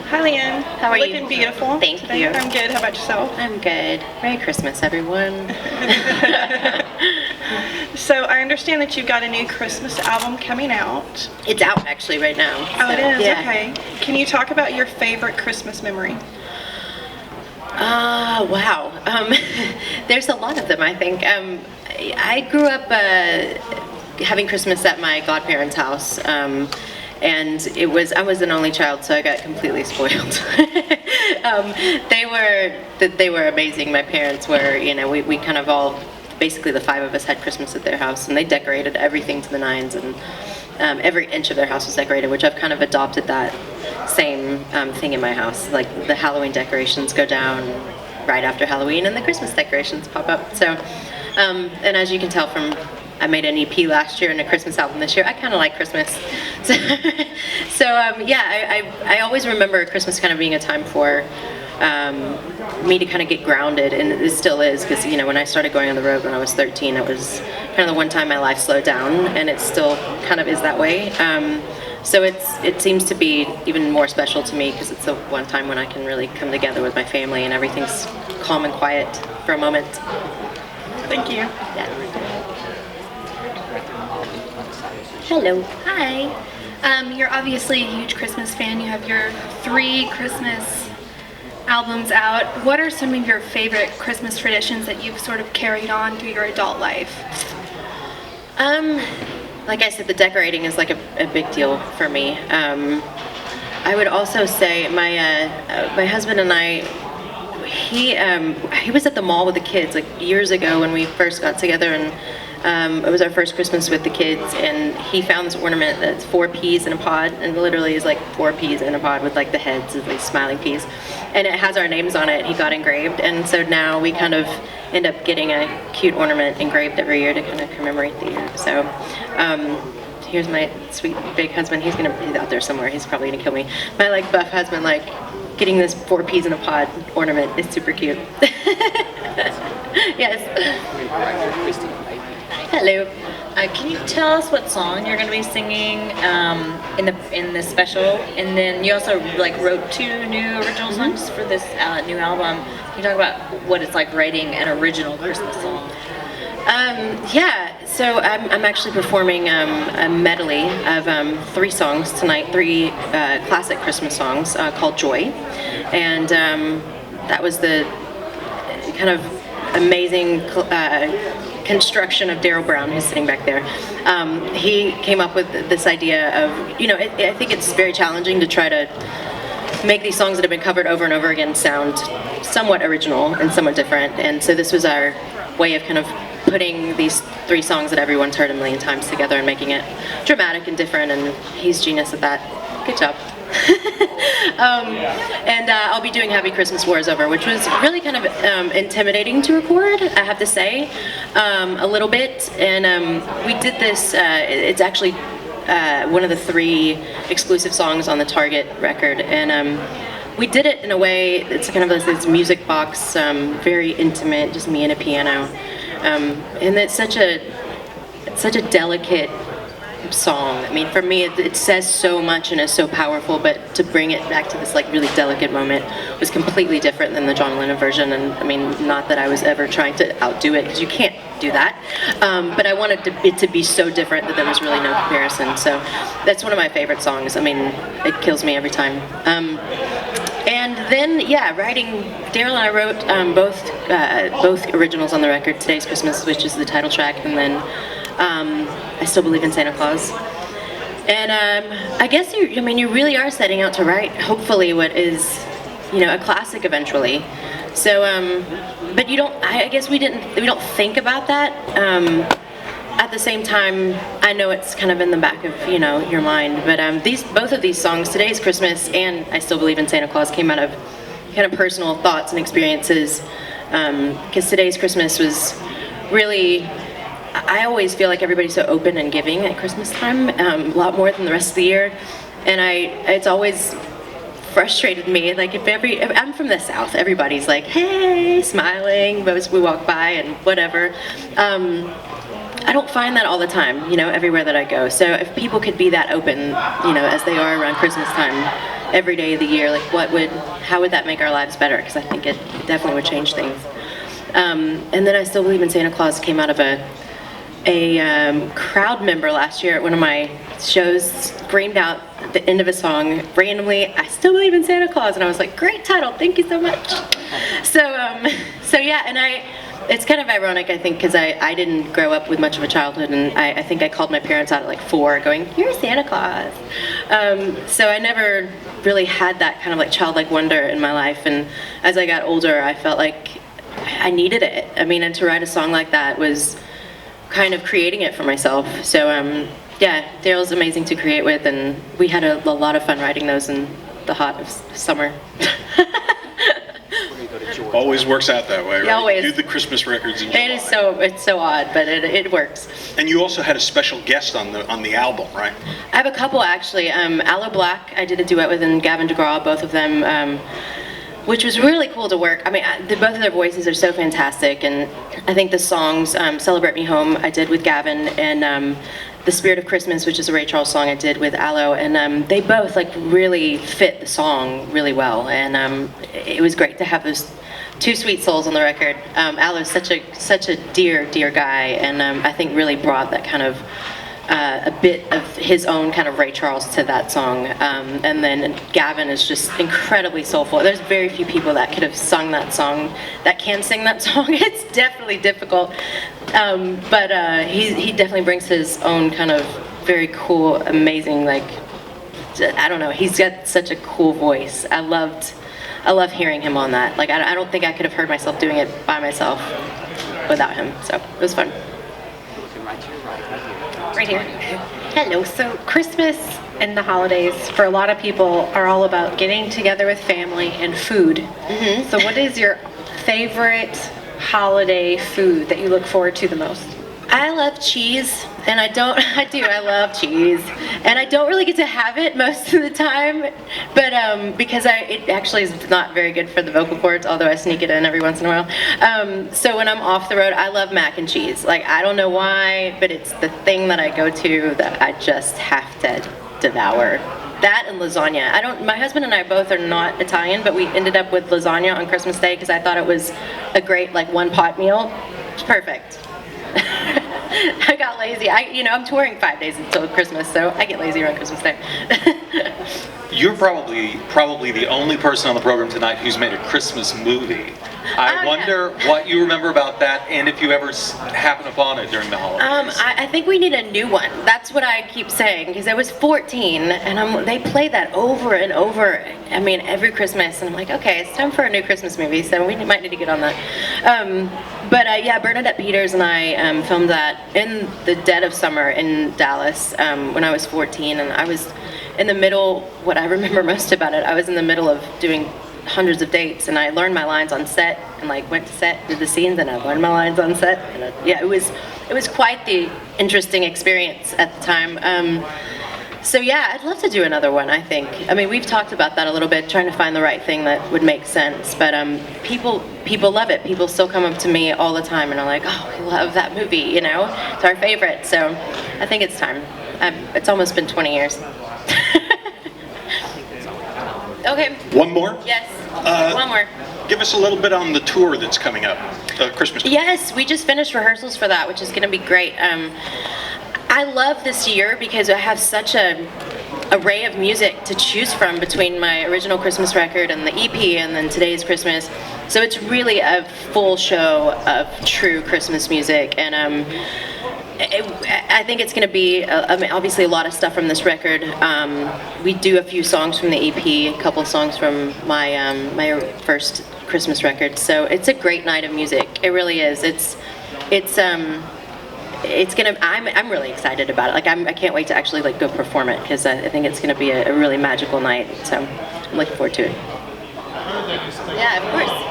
Hi, LeAnn. How are you? Looking beautiful. Thank today. you. I'm good. How about yourself? I'm good. Merry Christmas, everyone. So I understand that you've got a new Christmas album coming out. It's out actually right now. Oh, it is? Yeah. Okay. Can you talk about your favorite Christmas memory? Wow. There's a lot of them, I think. I grew up having Christmas at my godparents' house. And I was an only child, so I got completely spoiled. They were amazing. My parents were, we kind of all, basically the five of us had Christmas at their house, and they decorated everything to the nines, and every inch of their house was decorated, which I've kind of adopted that same thing in my house. Like the Halloween decorations go down right after Halloween, and the Christmas decorations pop up. So, and as you can tell from, I made an EP last year and a Christmas album this year. I kind of like Christmas. I always remember Christmas kind of being a time for me to kind of get grounded, and it still is, because when I started going on the road when I was 13, it was kind of the one time my life slowed down, and it still kind of is that way. So it seems to be even more special to me because it's the one time when I can really come together with my family and everything's calm and quiet for a moment. Thank you. Yeah. Hello. Hi. You're obviously a huge Christmas fan. You have your 3 Christmas albums out. What are some of your favorite Christmas traditions that you've sort of carried on through your adult life? Like I said, the decorating is like a big deal for me. I would also say my husband and I, he was at the mall with the kids like years ago when we first got together, and it was our first Christmas with the kids, and he found this ornament that's 4 peas in a pod, and literally is like 4 peas in a pod with like the heads of these smiling peas, and it has our names on it. He got engraved, and so now we kind of end up getting a cute ornament engraved every year to kind of commemorate the year. So here's my sweet big husband. He's out there somewhere. He's probably gonna kill me. My like buff husband, like getting this 4 peas in a pod ornament is super cute. Yes. Hello. Can you tell us what song you're going to be singing in this special? And then you also wrote 2 new original songs for this new album. Can you talk about what it's like writing an original Christmas song? So I'm actually performing a medley of 3 songs tonight, 3 classic Christmas songs called Joy, and that was the kind of amazing construction of Daryl Brown, who's sitting back there. He came up with this idea of, I think it's very challenging to try to make these songs that have been covered over and over again sound somewhat original and somewhat different, and so this was our way of kind of putting these 3 songs that everyone's heard a million times together and making it dramatic and different, and he's genius at that. Good job. And I'll be doing Happy Christmas War Is Over, which was really kind of intimidating to record, I have to say, a little bit. And we did this, it's actually one of the 3 exclusive songs on the Target record. And we did it in a way, it's kind of this music box, very intimate, just me and a piano. And it's such a delicate song. I mean, for me, it says so much and is so powerful, but to bring it back to this like really delicate moment was completely different than the John Lennon version. And I mean, not that I was ever trying to outdo it, because you can't do that. But I wanted it to be so different that there was really no comparison. So that's one of my favorite songs. I mean, it kills me every time. And then, writing. Daryl and I wrote both originals on the record. Today's Christmas, which is the title track, and then I Still Believe in Santa Claus. And I guess you really are setting out to write, hopefully, what is, a classic eventually. So, but you don't. I guess we don't think about that. At the same time, I know it's kind of in the back of your mind. But both of these songs, Today's Christmas and I Still Believe in Santa Claus, came out of kind of personal thoughts and experiences. Because Today's Christmas was really. I always feel like everybody's so open and giving at Christmas time, a lot more than the rest of the year, and it's always frustrated me. Like if I'm from the South, everybody's like, hey, smiling as we walk by and whatever. I don't find that all the time, everywhere that I go. So if people could be that open, as they are around Christmas time, every day of the year, like how would that make our lives better? Because I think it definitely would change things. And then I Still Believe in Santa Claus came out of a crowd member last year at one of my shows screamed out at the end of a song randomly, "I still believe in Santa Claus," and I was like, "Great title, thank you so much." So yeah, and it's kind of ironic, I think, because I didn't grow up with much of a childhood, and I think I called my parents out at like 4 going, "You're Santa Claus." So I never really had that kind of like childlike wonder in my life, and as I got older I felt like I needed it. I mean, and to write a song like that was kind of creating it for myself. So yeah, Daryl's amazing to create with, and we had a lot of fun writing those in the hot of summer. Always works out that way, right? Always. You do the Christmas records in July. It's so odd, but it works. And you also had a special guest on the album, right? I have a couple actually. Aloe Black, I did a duet with, and Gavin DeGraw, both of them, which was really cool to work. I mean, both of their voices are so fantastic, and I think the songs, "Celebrate Me Home" I did with Gavin, and "The Spirit of Christmas," which is a Ray Charles song, I did with Aloe, and they both like really fit the song really well, and it was great to have those two sweet souls on the record. Aloe's such a dear guy, and I think really brought that kind of a bit of his own kind of Ray Charles to that song. And then Gavin is just incredibly soulful. There's very few people that could have sung that song, that can sing that song. It's definitely difficult. But he definitely brings his own kind of very cool, amazing, like, I don't know, he's got such a cool voice. I love hearing him on that. Like, I don't think I could have heard myself doing it by myself without him. So it was fun. Right here. Hello. So Christmas and the holidays for a lot of people are all about getting together with family and food. Mm-hmm. So what is your favorite holiday food that you look forward to the most? I love cheese, and I love cheese, and I don't really get to have it most of the time, but because it actually is not very good for the vocal cords, although I sneak it in every once in a while. So when I'm off the road, I love mac and cheese. Like, I don't know why, but it's the thing that I go to that I just have to devour. That and lasagna. My husband and I both are not Italian, but we ended up with lasagna on Christmas Day because I thought it was a great like one pot meal. It's perfect. I got lazy. I'm touring 5 days until Christmas, so I get lazy around Christmas Day. You're probably the only person on the program tonight who's made a Christmas movie. I wonder what you remember about that, and if you ever happen upon it during the holidays. I think we need a new one. That's what I keep saying, because I was 14, and they play that over and over. I mean, every Christmas, and I'm like, okay, it's time for a new Christmas movie, so we might need to get on that. But yeah, Bernadette Peters and I filmed that in the dead of summer in Dallas when I was 14, and I was in the middle. What I remember most about it, I was in the middle of doing hundreds of dates, and I learned my lines on set, and like went to set, did the scenes, and I learned my lines on set, and yeah, it was quite the interesting experience at the time. So yeah, I'd love to do another one. I think. I mean, we've talked about that a little bit, trying to find the right thing that would make sense. But people love it. People still come up to me all the time and are like, "Oh, we love that movie. You know, it's our favorite." So I think it's time. It's almost been 20 years. Okay. One more? Yes. One more. Give us a little bit on the tour that's coming up, Christmas tour. Yes, we just finished rehearsals for that, which is going to be great. I love this year because I have such an array of music to choose from between my original Christmas record and the EP and then today's Christmas. So it's really a full show of true Christmas music, and I think it's going to be, obviously a lot of stuff from this record. We do a few songs from the EP, a couple of songs from my first Christmas record. So it's a great night of music. It really is. I'm really excited about it. Like I can't wait to actually like go perform it because I think it's going to be a really magical night. So I'm looking forward to it. Yeah, of course.